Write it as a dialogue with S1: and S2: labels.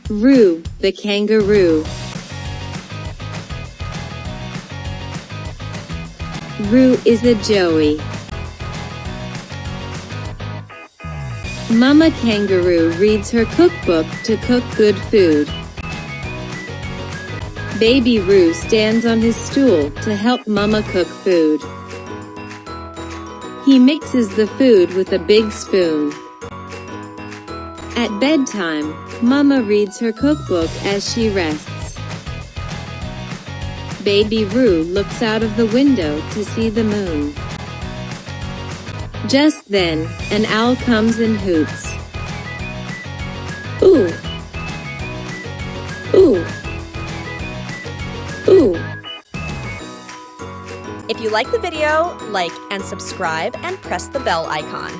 S1: Roo the Kangaroo. Roo is a joey. Mumma Kangaroo reads her cookbook to cook good food. Baby Roo stands on his stool to help Mumma cook food. He mixes the food with a big spoon. At bedtime, Mumma reads her cookbook as she rests. Baby Roo looks out of the window to see the moon. Just then, an owl comes and hoots. Ooh! Ooh! Ooh!
S2: If you like the video, like and subscribe and press the bell icon.